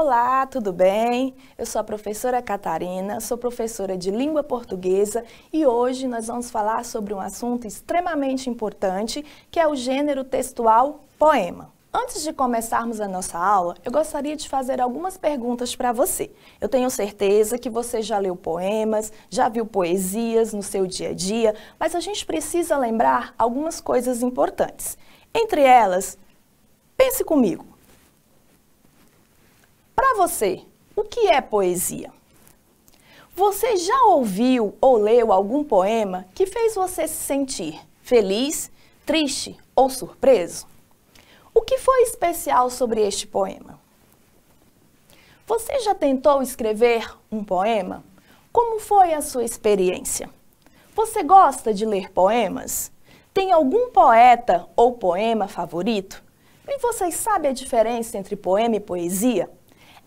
Olá, tudo bem? Eu sou a professora Catarina, sou professora de língua portuguesa e hoje nós vamos falar sobre um assunto extremamente importante, que é o gênero textual poema. Antes de começarmos a nossa aula, eu gostaria de fazer algumas perguntas para você. Eu tenho certeza que você já leu poemas, já viu poesias no seu dia a dia, mas a gente precisa lembrar algumas coisas importantes. Entre elas, pense comigo. Para você, o que é poesia? Você já ouviu ou leu algum poema que fez você se sentir feliz, triste ou surpreso? O que foi especial sobre este poema? Você já tentou escrever um poema? Como foi a sua experiência? Você gosta de ler poemas? Tem algum poeta ou poema favorito? E vocês sabem a diferença entre poema e poesia?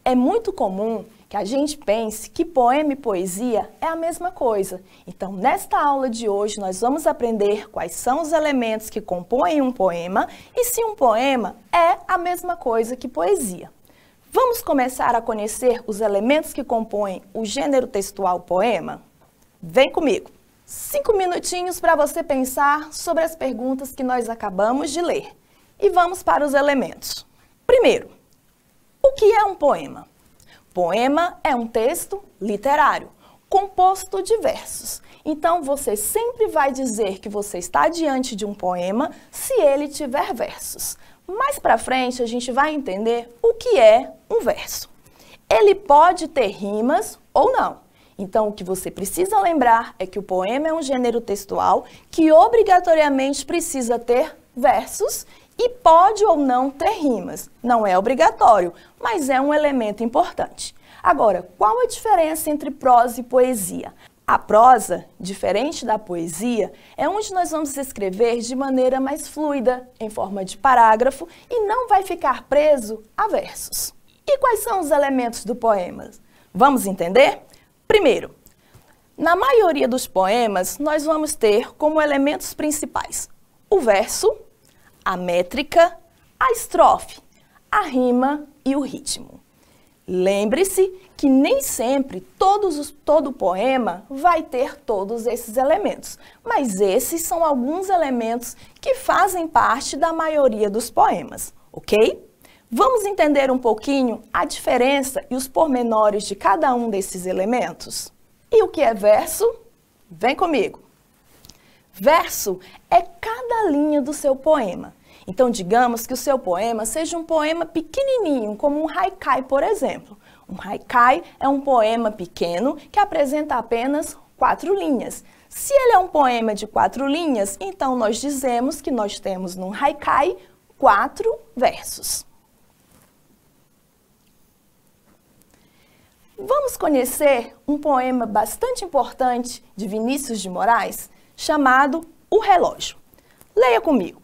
É muito comum que a gente pense que poema e poesia é a mesma coisa. Então, nesta aula de hoje, nós vamos aprender quais são os elementos que compõem um poema e se um poema é a mesma coisa que poesia. Vamos começar a conhecer os elementos que compõem o gênero textual poema? Vem comigo! 5 minutinhos para você pensar sobre as perguntas que nós acabamos de ler. E vamos para os elementos. Primeiro, o que é um poema? Poema é um texto literário, composto de versos. Então, você sempre vai dizer que você está diante de um poema se ele tiver versos. Mais para frente, a gente vai entender o que é um verso. Ele pode ter rimas ou não. Então, o que você precisa lembrar é que o poema é um gênero textual que obrigatoriamente precisa ter versos e pode ou não ter rimas. Não é obrigatório, mas é um elemento importante. Agora, qual a diferença entre prosa e poesia? A prosa, diferente da poesia, é onde nós vamos escrever de maneira mais fluida, em forma de parágrafo, e não vai ficar preso a versos. E quais são os elementos do poema? Vamos entender? Primeiro, na maioria dos poemas, nós vamos ter como elementos principais o verso, a métrica, a estrofe, a rima e o ritmo. Lembre-se que nem sempre todo poema vai ter todos esses elementos, mas esses são alguns elementos que fazem parte da maioria dos poemas, ok? Vamos entender um pouquinho a diferença e os pormenores de cada um desses elementos? E o que é verso? Vem comigo! Verso é cada linha do seu poema. Então, digamos que o seu poema seja um poema pequenininho, como um haikai, por exemplo. Um haikai é um poema pequeno que apresenta apenas 4 linhas. Se ele é um poema de 4 linhas, então nós dizemos que nós temos num haikai 4 versos. Vamos conhecer um poema bastante importante de Vinícius de Moraes, chamado O Relógio. Leia comigo.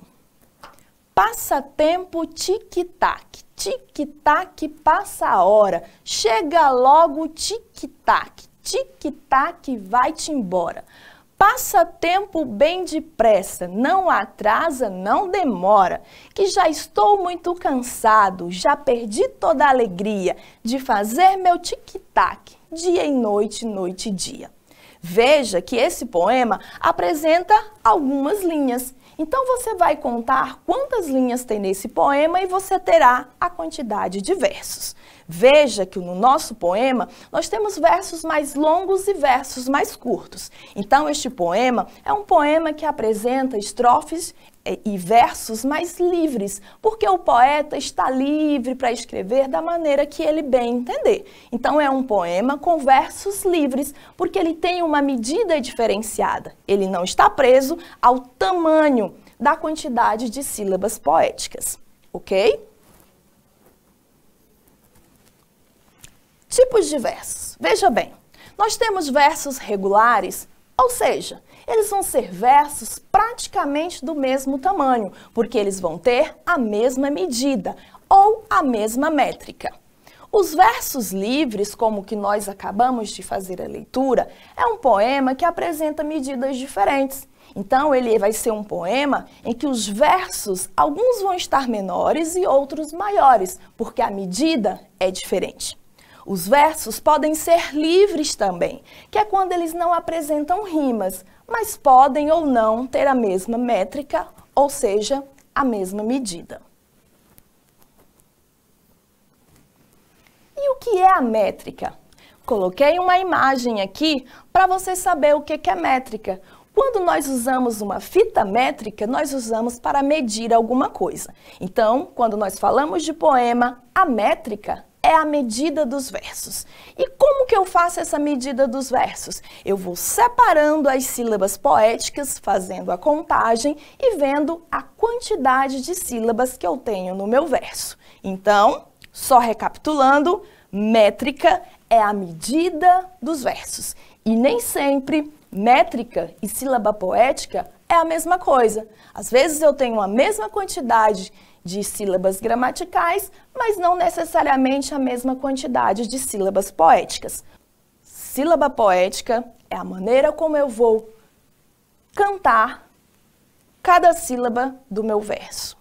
Passa tempo, tic-tac, tic-tac, passa a hora, chega logo, tic-tac, tic-tac, vai-te embora. Passa tempo bem depressa, não atrasa, não demora, que já estou muito cansado, já perdi toda a alegria de fazer meu tic-tac, dia e noite, noite e dia. Veja que esse poema apresenta algumas linhas. Então, você vai contar quantas linhas tem nesse poema e você terá a quantidade de versos. Veja que no nosso poema, nós temos versos mais longos e versos mais curtos. Então, este poema é um poema que apresenta estrofes e versos mais livres, porque o poeta está livre para escrever da maneira que ele bem entender. Então, é um poema com versos livres, porque ele tem uma medida diferenciada. Ele não está preso ao tamanho da quantidade de sílabas poéticas, ok? Tipos de versos. Veja bem, nós temos versos regulares, ou seja, eles vão ser versos praticamente do mesmo tamanho, porque eles vão ter a mesma medida ou a mesma métrica. Os versos livres, como o que nós acabamos de fazer a leitura, é um poema que apresenta medidas diferentes. Então, ele vai ser um poema em que os versos, alguns vão estar menores e outros maiores, porque a medida é diferente. Os versos podem ser livres também, que é quando eles não apresentam rimas, mas podem ou não ter a mesma métrica, ou seja, a mesma medida. E o que é a métrica? Coloquei uma imagem aqui para você saber o que é métrica. Quando nós usamos uma fita métrica, nós usamos para medir alguma coisa. Então, quando nós falamos de poema, a métrica é a medida dos versos. E como que eu faço essa medida dos versos? Eu vou separando as sílabas poéticas, fazendo a contagem e vendo a quantidade de sílabas que eu tenho no meu verso. Então, só recapitulando, métrica é a medida dos versos. E nem sempre métrica e sílaba poética é a mesma coisa. Às vezes eu tenho a mesma quantidade de sílabas gramaticais, mas não necessariamente a mesma quantidade de sílabas poéticas. Sílaba poética é a maneira como eu vou cantar cada sílaba do meu verso.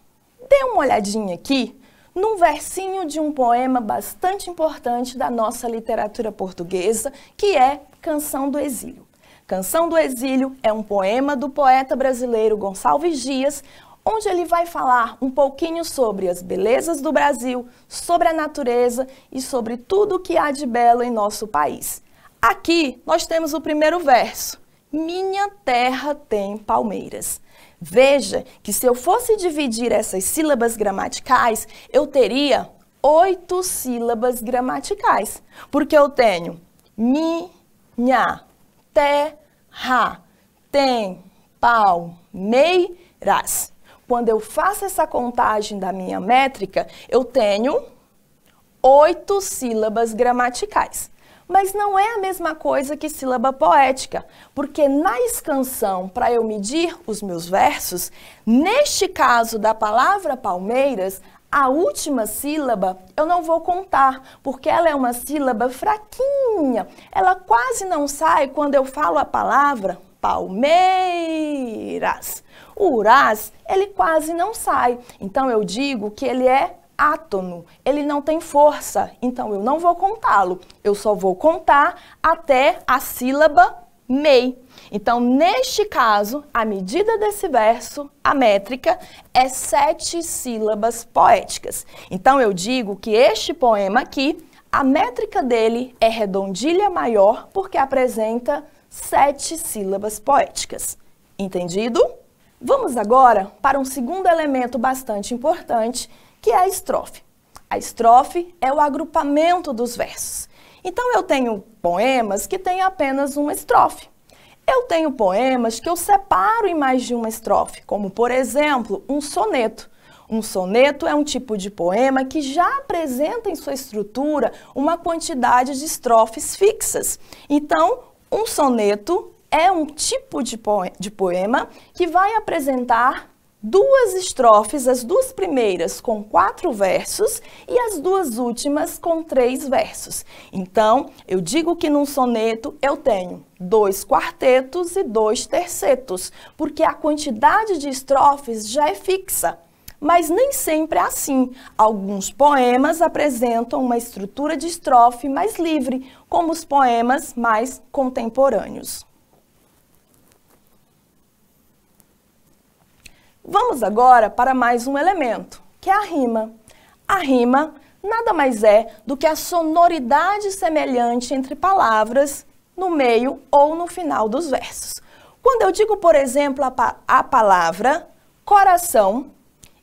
Dê uma olhadinha aqui num versinho de um poema bastante importante da nossa literatura portuguesa, que é Canção do Exílio. Canção do Exílio é um poema do poeta brasileiro Gonçalves Dias, onde ele vai falar um pouquinho sobre as belezas do Brasil, sobre a natureza e sobre tudo o que há de belo em nosso país. Aqui nós temos o primeiro verso: Minha terra tem palmeiras. Veja que se eu fosse dividir essas sílabas gramaticais, eu teria 8 sílabas gramaticais, porque eu tenho minha terra tem palmeiras. Quando eu faço essa contagem da minha métrica, eu tenho 8 sílabas gramaticais. Mas não é a mesma coisa que sílaba poética, porque na escansão, para eu medir os meus versos, neste caso da palavra palmeiras, a última sílaba eu não vou contar, porque ela é uma sílaba fraquinha. Ela quase não sai quando eu falo a palavra palmeiras. O uraz, ele quase não sai. Então eu digo que ele é átono, ele não tem força, então eu não vou contá-lo. Eu só vou contar até a sílaba mei. Então, neste caso, a medida desse verso, a métrica, é 7 sílabas poéticas. Então, eu digo que este poema aqui, a métrica dele é redondilha maior, porque apresenta 7 sílabas poéticas. Entendido? Vamos agora para um segundo elemento bastante importante, que é a estrofe. A estrofe é o agrupamento dos versos. Então, eu tenho poemas que têm apenas uma estrofe. Eu tenho poemas que eu separo em mais de uma estrofe, como, por exemplo, um soneto. Um soneto é um tipo de poema que já apresenta em sua estrutura uma quantidade de estrofes fixas. Então, um soneto é um tipo de poema que vai apresentar 2 estrofes, as 2 primeiras com 4 versos e as 2 últimas com 3 versos. Então, eu digo que num soneto eu tenho 2 quartetos e 2 tercetos, porque a quantidade de estrofes já é fixa. Mas nem sempre é assim. Alguns poemas apresentam uma estrutura de estrofe mais livre, como os poemas mais contemporâneos. Vamos agora para mais um elemento, que é a rima. A rima nada mais é do que a sonoridade semelhante entre palavras no meio ou no final dos versos. Quando eu digo, por exemplo, a palavra coração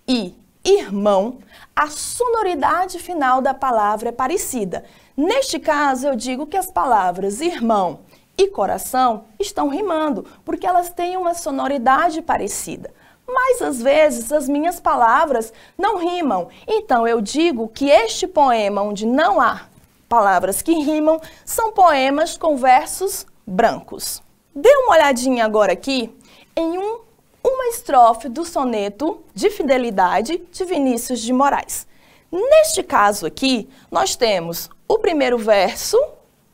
e irmão, a sonoridade final da palavra é parecida. Neste caso, eu digo que as palavras irmão e coração estão rimando, porque elas têm uma sonoridade parecida. Mas, às vezes, as minhas palavras não rimam. Então, eu digo que este poema, onde não há palavras que rimam, são poemas com versos brancos. Dê uma olhadinha agora aqui em uma estrofe do soneto de Fidelidade de Vinícius de Moraes. Neste caso aqui, nós temos o primeiro verso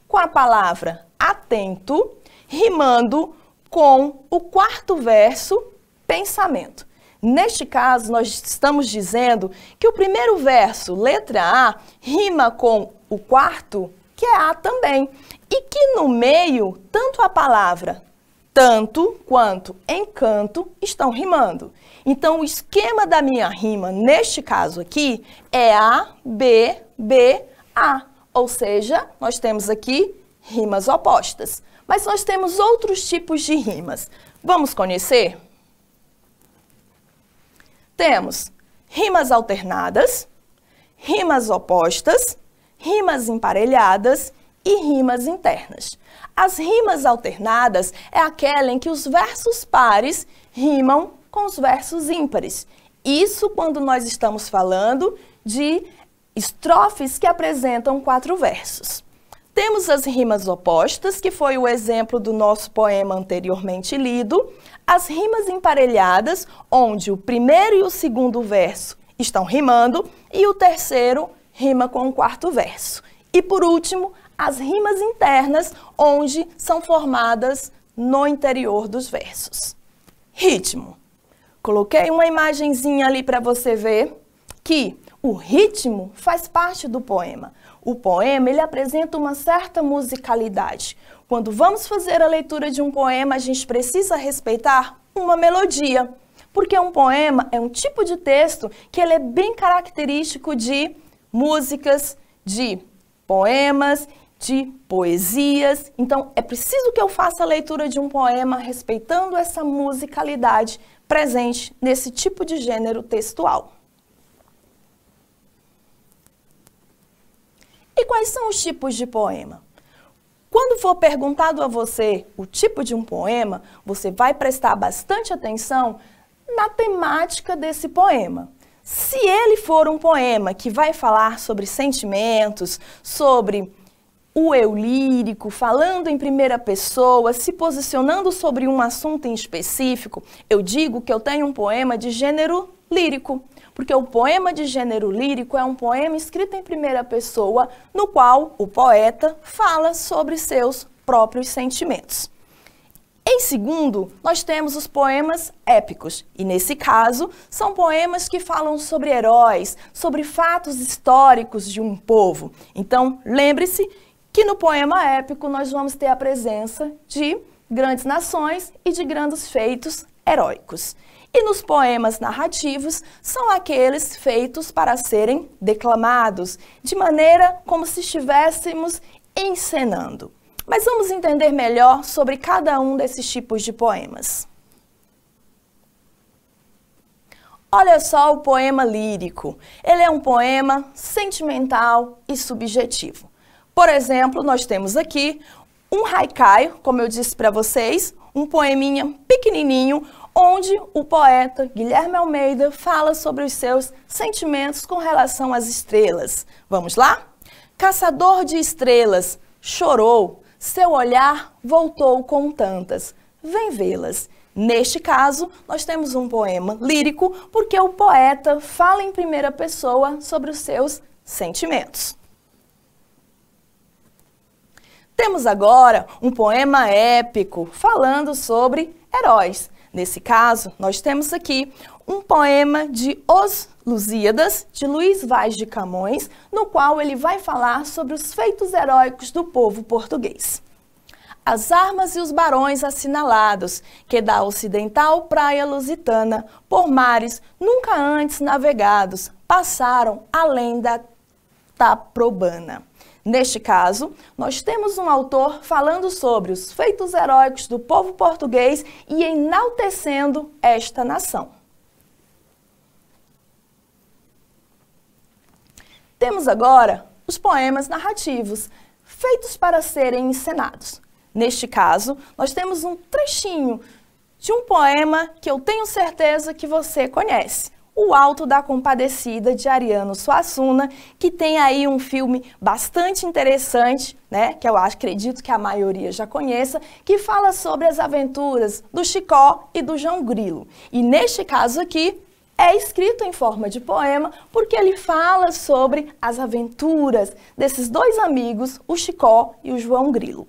com a palavra atento, rimando com o quarto verso, pensamento. Neste caso, nós estamos dizendo que o primeiro verso, letra A, rima com o quarto, que é A também, e que no meio, tanto a palavra tanto quanto encanto estão rimando. Então, o esquema da minha rima, neste caso aqui, é A, B, B, A. Ou seja, nós temos aqui rimas opostas. Mas nós temos outros tipos de rimas. Vamos conhecer? Temos rimas alternadas, rimas opostas, rimas emparelhadas e rimas internas. As rimas alternadas é aquela em que os versos pares rimam com os versos ímpares. Isso quando nós estamos falando de estrofes que apresentam 4 versos. Temos as rimas opostas, que foi o exemplo do nosso poema anteriormente lido. As rimas emparelhadas, onde o primeiro e o segundo verso estão rimando e o terceiro rima com o quarto verso. E por último, as rimas internas, onde são formadas no interior dos versos. Ritmo. Coloquei uma imagenzinha ali para você ver que o ritmo faz parte do poema. O poema, ele apresenta uma certa musicalidade. Quando vamos fazer a leitura de um poema, a gente precisa respeitar uma melodia, porque um poema é um tipo de texto que ele é bem característico de músicas, de poemas, de poesias. Então, é preciso que eu faça a leitura de um poema respeitando essa musicalidade presente nesse tipo de gênero textual. E quais são os tipos de poema? Quando for perguntado a você o tipo de um poema, você vai prestar bastante atenção na temática desse poema. Se ele for um poema que vai falar sobre sentimentos, sobre o eu lírico, falando em primeira pessoa, se posicionando sobre um assunto em específico, eu digo que eu tenho um poema de gênero lírico, porque o poema de gênero lírico é um poema escrito em primeira pessoa, no qual o poeta fala sobre seus próprios sentimentos. Em segundo, nós temos os poemas épicos, e nesse caso, são poemas que falam sobre heróis, sobre fatos históricos de um povo. Então, lembre-se que no poema épico nós vamos ter a presença de grandes nações e de grandes feitos heróicos. E nos poemas narrativos são aqueles feitos para serem declamados, de maneira como se estivéssemos encenando. Mas vamos entender melhor sobre cada um desses tipos de poemas. Olha só o poema lírico. Ele é um poema sentimental e subjetivo. Por exemplo, nós temos aqui um haikai, como eu disse para vocês, um poeminha pequenininho, onde o poeta Guilherme Almeida fala sobre os seus sentimentos com relação às estrelas. Vamos lá? Caçador de estrelas, chorou, seu olhar voltou com tantas, vem vê-las. Neste caso, nós temos um poema lírico, porque o poeta fala em primeira pessoa sobre os seus sentimentos. Temos agora um poema épico, falando sobre heróis. Nesse caso, nós temos aqui um poema de Os Lusíadas, de Luís Vaz de Camões, no qual ele vai falar sobre os feitos heróicos do povo português. As armas e os barões assinalados, que da ocidental praia lusitana, por mares nunca antes navegados, passaram além da Taprobana. Neste caso, nós temos um autor falando sobre os feitos heróicos do povo português e enaltecendo esta nação. Temos agora os poemas narrativos, feitos para serem encenados. Neste caso, nós temos um trechinho de um poema que eu tenho certeza que você conhece. O Alto da Compadecida, de Ariano Suassuna, que tem aí um filme bastante interessante, né, que eu acredito que a maioria já conheça, que fala sobre as aventuras do Chicó e do João Grilo. E neste caso aqui, é escrito em forma de poema, porque ele fala sobre as aventuras desses dois amigos, o Chicó e o João Grilo.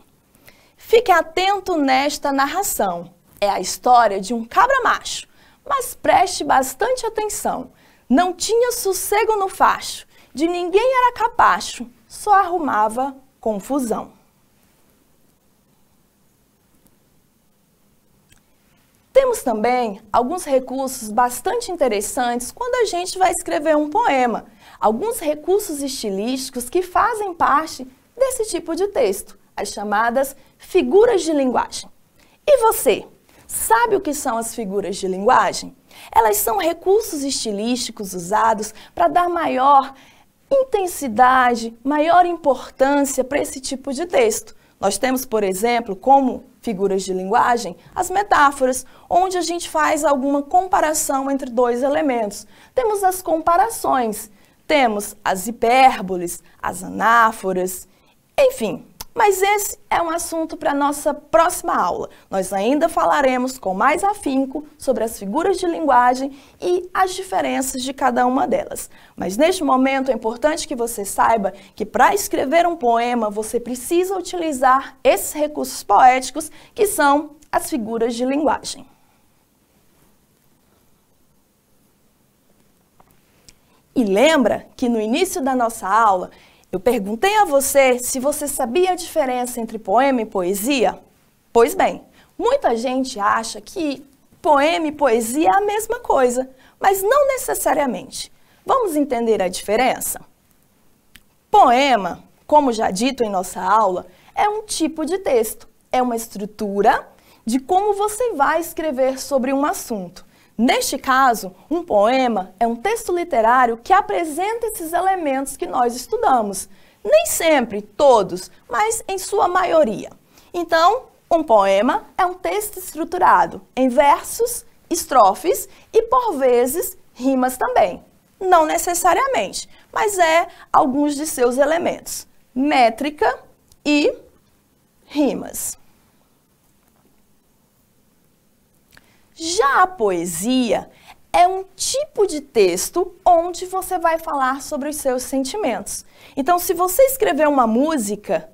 Fique atento nesta narração. É a história de um cabra macho, mas preste bastante atenção. Não tinha sossego no facho, de ninguém era capacho, só arrumava confusão. Temos também alguns recursos bastante interessantes quando a gente vai escrever um poema. Alguns recursos estilísticos que fazem parte desse tipo de texto, as chamadas figuras de linguagem. E você, sabe o que são as figuras de linguagem? Elas são recursos estilísticos usados para dar maior intensidade, maior importância para esse tipo de texto. Nós temos, por exemplo, como figuras de linguagem, as metáforas, onde a gente faz alguma comparação entre dois elementos. Temos as comparações, temos as hipérboles, as anáforas, enfim. Mas esse é um assunto para a nossa próxima aula. Nós ainda falaremos com mais afinco sobre as figuras de linguagem e as diferenças de cada uma delas. Mas neste momento é importante que você saiba que para escrever um poema você precisa utilizar esses recursos poéticos que são as figuras de linguagem. E lembra que no início da nossa aula eu perguntei a você se você sabia a diferença entre poema e poesia? Pois bem, muita gente acha que poema e poesia é a mesma coisa, mas não necessariamente. Vamos entender a diferença? Poema, como já dito em nossa aula, é um tipo de texto, é uma estrutura de como você vai escrever sobre um assunto. Neste caso, um poema é um texto literário que apresenta esses elementos que nós estudamos. Nem sempre, todos, mas em sua maioria. Então, um poema é um texto estruturado em versos, estrofes e, por vezes, rimas também. Não necessariamente, mas é alguns de seus elementos. Métrica e rimas. Já a poesia é um tipo de texto onde você vai falar sobre os seus sentimentos. Então, se você escrever uma música,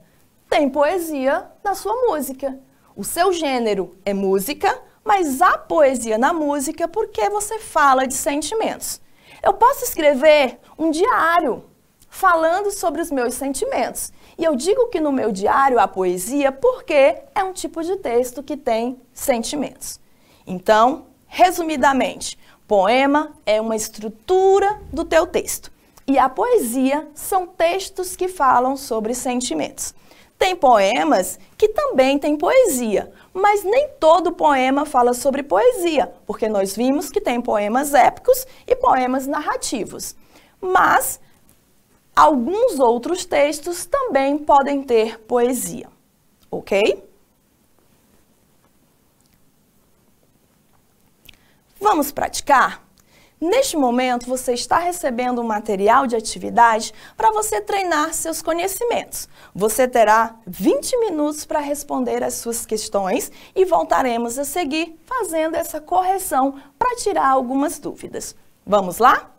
tem poesia na sua música. O seu gênero é música, mas há poesia na música porque você fala de sentimentos. Eu posso escrever um diário falando sobre os meus sentimentos. E eu digo que no meu diário há poesia porque é um tipo de texto que tem sentimentos. Então, resumidamente, poema é uma estrutura do teu texto. E a poesia são textos que falam sobre sentimentos. Tem poemas que também têm poesia, mas nem todo poema fala sobre poesia, porque nós vimos que tem poemas épicos e poemas narrativos. Mas alguns outros textos também podem ter poesia, ok? Vamos praticar? Neste momento, você está recebendo um material de atividade para você treinar seus conhecimentos. Você terá 20 minutos para responder as suas questões e voltaremos a seguir fazendo essa correção para tirar algumas dúvidas. Vamos lá?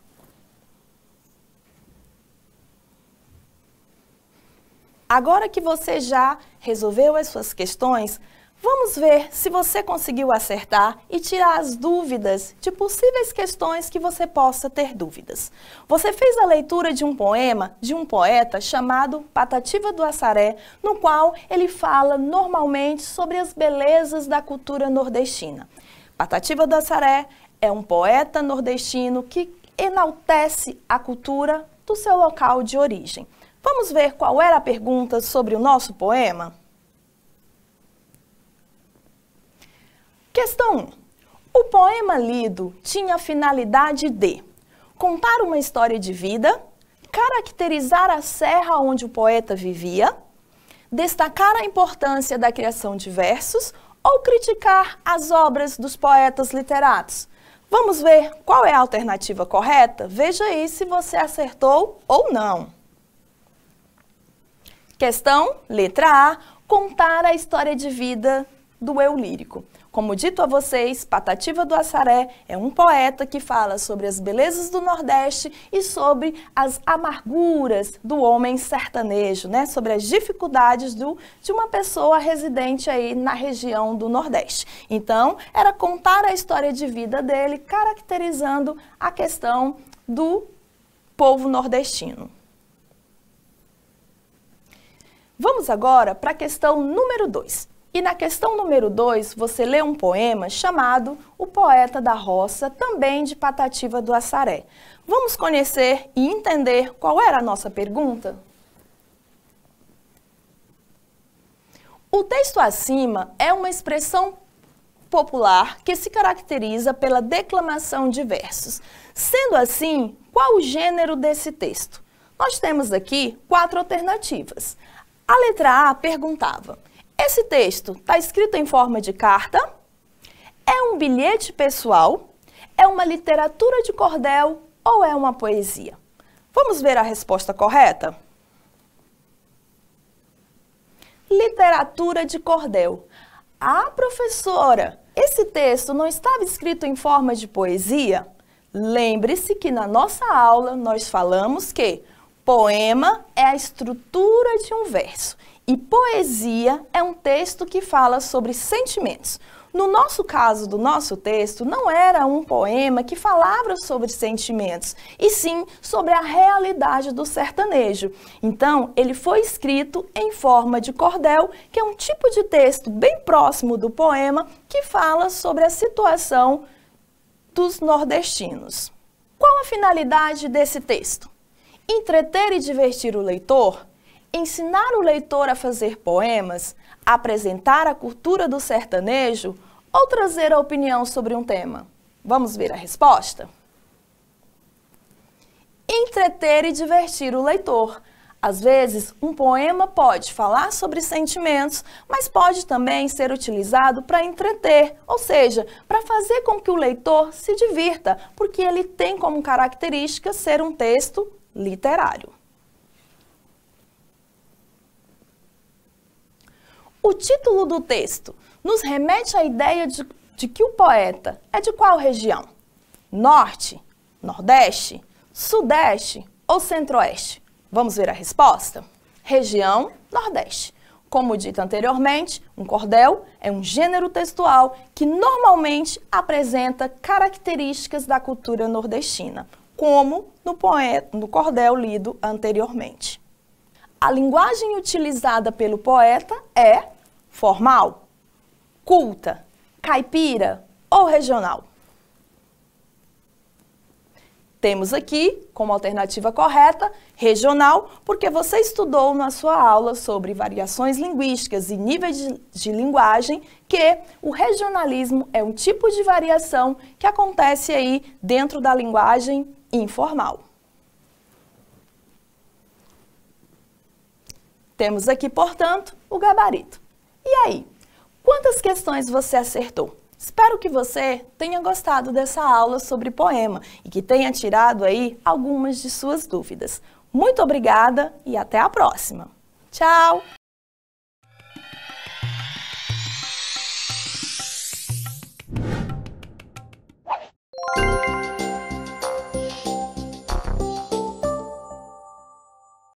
Agora que você já resolveu as suas questões, vamos ver se você conseguiu acertar e tirar as dúvidas de possíveis questões que você possa ter dúvidas. Você fez a leitura de um poema de um poeta chamado Patativa do Assaré, no qual ele fala normalmente sobre as belezas da cultura nordestina. Patativa do Assaré é um poeta nordestino que enaltece a cultura do seu local de origem. Vamos ver qual era a pergunta sobre o nosso poema? Questão 1. O poema lido tinha a finalidade de contar uma história de vida, caracterizar a serra onde o poeta vivia, destacar a importância da criação de versos ou criticar as obras dos poetas literatos. Vamos ver qual é a alternativa correta? Veja aí se você acertou ou não. Questão, letra A, contar a história de vida do eu lírico. Como dito a vocês, Patativa do Assaré é um poeta que fala sobre as belezas do Nordeste e sobre as amarguras do homem sertanejo, né? Sobre as dificuldades de uma pessoa residente aí na região do Nordeste. Então, era contar a história de vida dele, caracterizando a questão do povo nordestino. Vamos agora para a questão número 2. E na questão número 2, você lê um poema chamado O Poeta da Roça, também de Patativa do Assaré. Vamos conhecer e entender qual era a nossa pergunta? O texto acima é uma expressão popular que se caracteriza pela declamação de versos. Sendo assim, qual o gênero desse texto? Nós temos aqui 4 alternativas. A letra A perguntava: esse texto está escrito em forma de carta? É um bilhete pessoal? É uma literatura de cordel ou é uma poesia? Vamos ver a resposta correta? Literatura de cordel. Ah, professora, esse texto não estava escrito em forma de poesia? Lembre-se que na nossa aula nós falamos que poema é a estrutura de um verso e poesia é um texto que fala sobre sentimentos. No nosso caso do nosso texto, não era um poema que falava sobre sentimentos, e sim sobre a realidade do sertanejo. Então, ele foi escrito em forma de cordel, que é um tipo de texto bem próximo do poema, que fala sobre a situação dos nordestinos. Qual a finalidade desse texto? Entreter e divertir o leitor? Ensinar o leitor a fazer poemas, apresentar a cultura do sertanejo ou trazer a opinião sobre um tema? Vamos ver a resposta? Entreter e divertir o leitor. Às vezes, um poema pode falar sobre sentimentos, mas pode também ser utilizado para entreter, ou seja, para fazer com que o leitor se divirta, porque ele tem como característica ser um texto literário. O título do texto nos remete à ideia de que o poeta é de qual região? Norte, Nordeste, Sudeste ou Centro-Oeste? Vamos ver a resposta? Região Nordeste. Como dito anteriormente, um cordel é um gênero textual que normalmente apresenta características da cultura nordestina, como no cordel lido anteriormente. A linguagem utilizada pelo poeta é formal, culta, caipira ou regional? Temos aqui, como alternativa correta, regional, porque você estudou na sua aula sobre variações linguísticas e níveis de linguagem, que o regionalismo é um tipo de variação que acontece aí dentro da linguagem informal. Temos aqui, portanto, o gabarito. E aí, quantas questões você acertou? Espero que você tenha gostado dessa aula sobre poema e que tenha tirado aí algumas de suas dúvidas. Muito obrigada e até a próxima. Tchau!